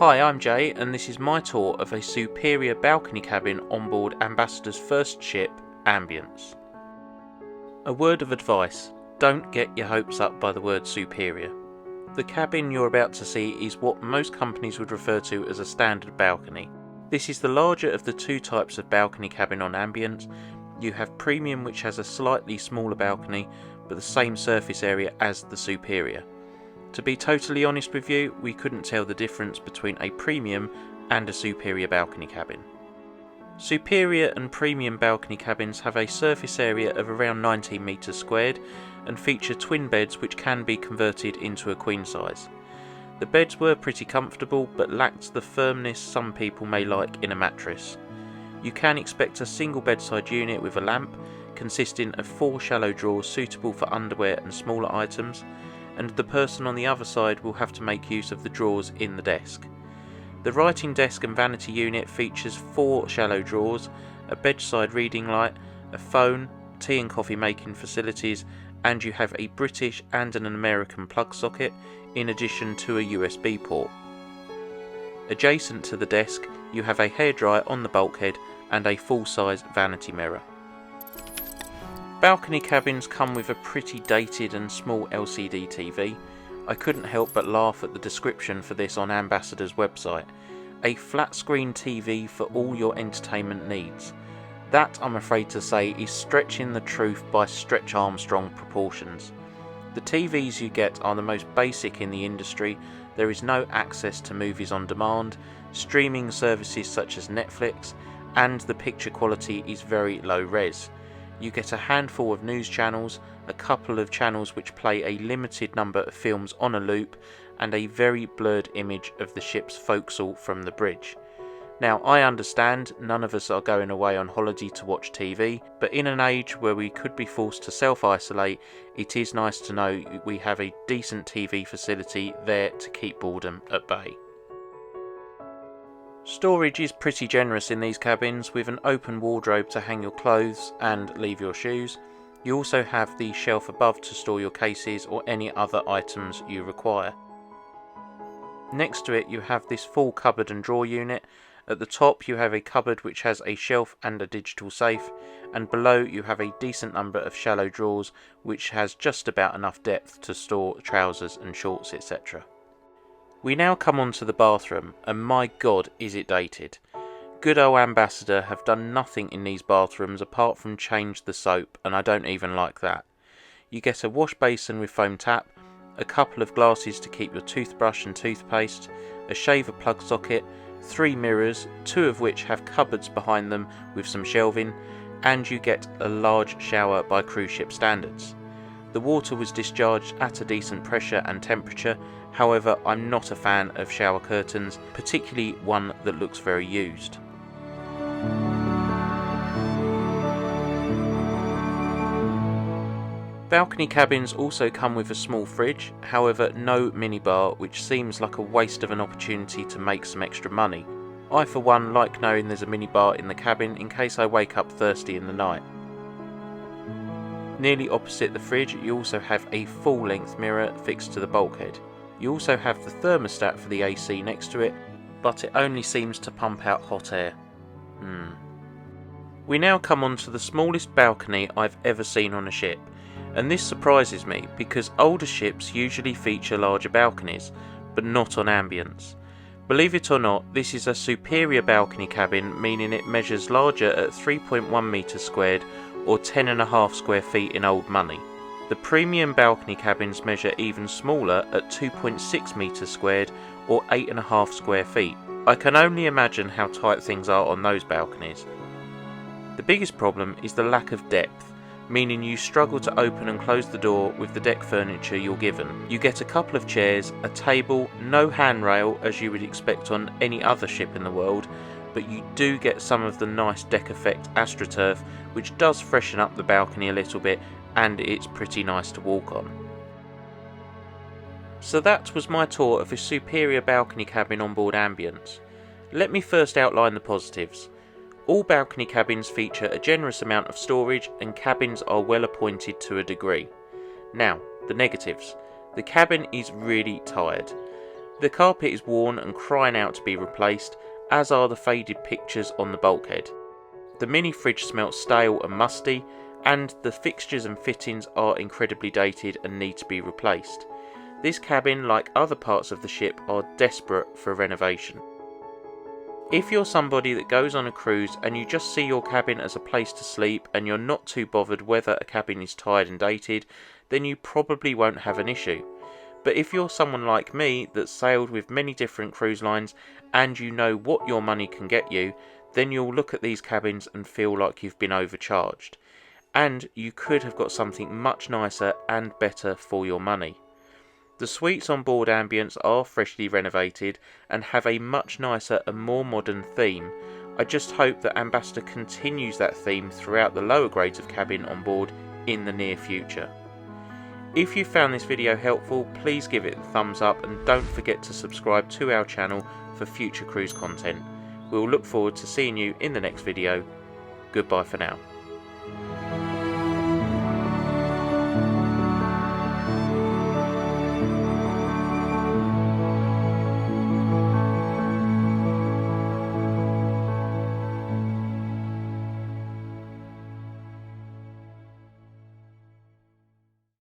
Hi, I'm Jay, and this is my tour of a superior balcony cabin on board Ambassador's first ship, Ambience. A word of advice: don't get your hopes up by the word superior. The cabin you're about to see is what most companies would refer to as a standard balcony. This is the larger of the two types of balcony cabin on Ambience. You have Premium, which has a slightly smaller balcony, but the same surface area as the superior. To be totally honest with you, we couldn't tell the difference between a premium and a superior balcony cabin. Superior and premium balcony cabins have a surface area of around 19 metres squared and feature twin beds which can be converted into a queen size. The beds were pretty comfortable but lacked the firmness some people may like in a mattress. You can expect a single bedside unit with a lamp consisting of 4 shallow drawers suitable for underwear and smaller items, and the person on the other side will have to make use of the drawers in the desk. The writing desk and vanity unit features 4 shallow drawers, a bedside reading light, a phone, tea and coffee making facilities, and you have a British and an American plug socket in addition to a USB port. Adjacent to the desk you have a hairdryer on the bulkhead and a full-size vanity mirror. Balcony cabins come with a pretty dated and small LCD TV. I couldn't help but laugh at the description for this on Ambassador's website. A flat screen TV for all your entertainment needs. That, I'm afraid to say, is stretching the truth by Stretch Armstrong proportions. The TVs you get are the most basic in the industry. There is no access to movies on demand, streaming services such as Netflix, and the picture quality is very low res. You get a handful of news channels, a couple of channels which play a limited number of films on a loop, and a very blurred image of the ship's forecastle from the bridge. Now, I understand none of us are going away on holiday to watch TV, but in an age where we could be forced to self-isolate, it is nice to know we have a decent TV facility there to keep boredom at bay. Storage is pretty generous in these cabins, with an open wardrobe to hang your clothes and leave your shoes. You also have the shelf above to store your cases or any other items you require. Next to it you have this full cupboard and drawer unit. At the top you have a cupboard which has a shelf and a digital safe, and below you have a decent number of shallow drawers which has just about enough depth to store trousers and shorts, etc. We now come on to the bathroom, and my god is it dated. Good old Ambassador have done nothing in these bathrooms apart from change the soap, and I don't even like that. You get a wash basin with foam tap, a couple of glasses to keep your toothbrush and toothpaste, a shaver plug socket, 3 mirrors, 2 of which have cupboards behind them with some shelving, and you get a large shower by cruise ship standards. The water was discharged at a decent pressure and temperature. However, I'm not a fan of shower curtains, particularly one that looks very used. Balcony cabins also come with a small fridge, however no minibar, which seems like a waste of an opportunity to make some extra money. I for one like knowing there's a minibar in the cabin in case I wake up thirsty in the night. Nearly opposite the fridge you also have a full-length mirror fixed to the bulkhead. You also have the thermostat for the AC next to it, but it only seems to pump out hot air. We now come on to the smallest balcony I've ever seen on a ship, and this surprises me because older ships usually feature larger balconies, but not on Ambience. Believe it or not, this is a superior balcony cabin, meaning it measures larger at 3.1 metres squared or 10.5 square feet in old money. The premium balcony cabins measure even smaller at 2.6 metres squared or 8.5 square feet. I can only imagine how tight things are on those balconies. The biggest problem is the lack of depth, meaning you struggle to open and close the door with the deck furniture you're given. You get a couple of chairs, a table, no handrail as you would expect on any other ship in the world, but you do get some of the nice deck effect AstroTurf, which does freshen up the balcony a little bit, and it's pretty nice to walk on. So that was my tour of a superior balcony cabin on board Ambience. Let me first outline the positives. All balcony cabins feature a generous amount of storage, and cabins are well appointed to a degree. Now, the negatives. The cabin is really tired. The carpet is worn and crying out to be replaced, as are the faded pictures on the bulkhead. The mini fridge smells stale and musty, and the fixtures and fittings are incredibly dated and need to be replaced. This cabin, like other parts of the ship, are desperate for renovation. If you're somebody that goes on a cruise and you just see your cabin as a place to sleep and you're not too bothered whether a cabin is tired and dated, then you probably won't have an issue. But if you're someone like me that sailed with many different cruise lines and you know what your money can get you, then you'll look at these cabins and feel like you've been overcharged. And you could have got something much nicer and better for your money. The suites on board Ambience are freshly renovated and have a much nicer and more modern theme. I just hope that Ambassador continues that theme throughout the lower grades of cabin on board in the near future. If you found this video helpful, please give it a thumbs up and don't forget to subscribe to our channel for future cruise content. We'll look forward to seeing you in the next video. Goodbye for now.